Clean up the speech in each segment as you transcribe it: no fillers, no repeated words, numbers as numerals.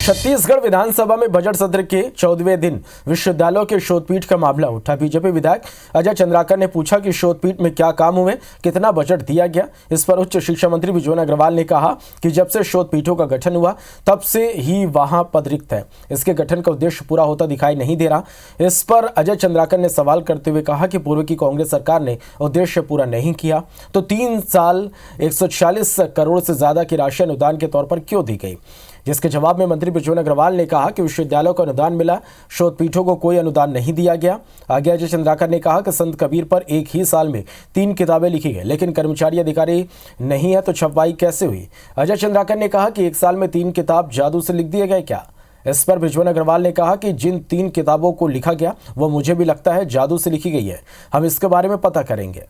छत्तीसगढ़ विधानसभा में बजट सत्र के 14वें दिन विश्वविद्यालयों के शोधपीठ का मामला उठा। बीजेपी विधायक अजय चंद्राकर ने पूछा कि शोधपीठ में क्या काम हुए, कितना बजट दिया गया। इस पर उच्च शिक्षा मंत्री विजय अग्रवाल ने कहा कि जब से शोधपीठों का गठन हुआ तब से ही वहां पद रिक्त है। इसके गठन का उद्देश्य पूरा होता दिखाई नहीं दे रहा। इस पर अजय चंद्राकर ने सवाल करते हुए कहा कि पूर्व की कांग्रेस सरकार ने उद्देश्य पूरा नहीं किया तो 3 साल 146 करोड़ से ज्यादा की राशि अनुदान के तौर पर क्यों दी गई। जिसके जवाब में मंत्री विजय अग्रवाल ने कहा कि विश्वविद्यालयों को अनुदान मिला, शोधपीठों को कोई अनुदान नहीं दिया गया। आगे अजय चंद्राकर ने कहा कि संत कबीर पर एक ही साल में 3 किताबें लिखी गई, लेकिन कर्मचारी अधिकारी नहीं है तो छपवाई कैसे हुई। अजय चंद्राकर ने कहा कि 1 साल में 3 किताब जादू से लिख दिए गए क्या। इस पर विजय अग्रवाल ने कहा कि जिन 3 किताबों को लिखा गया वो मुझे भी लगता है जादू से लिखी गई है। हम इसके बारे में पता करेंगे।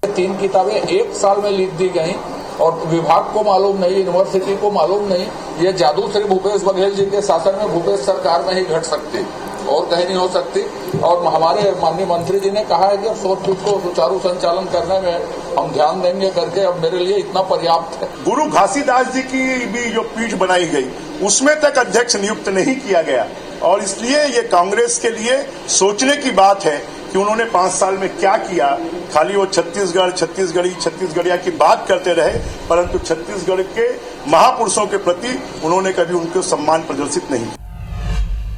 3 किताबें 1 साल में लिख दी गई और विभाग को मालूम नहीं, यूनिवर्सिटी को मालूम नहीं। ये जादू सिर्फ भूपेश बघेल जी के शासन में, भूपेश सरकार में ही घट सकती और कहीं नहीं हो सकती। और हमारे माननीय मंत्री जी ने कहा है कि शोधपीठ को सुचारू संचालन करने में हम ध्यान देंगे करके, अब मेरे लिए इतना पर्याप्त है। गुरु घासीदास जी की भी जो पीठ बनाई गई उसमें तक अध्यक्ष नियुक्त नहीं किया गया और इसलिए ये कांग्रेस के लिए सोचने की बात है कि उन्होंने 5 साल में क्या किया। खाली वो छत्तीसगढ़िया की बात करते रहे, परंतु छत्तीसगढ़ के महापुरुषों के प्रति उन्होंने कभी उनको सम्मान प्रदर्शित नहीं किया।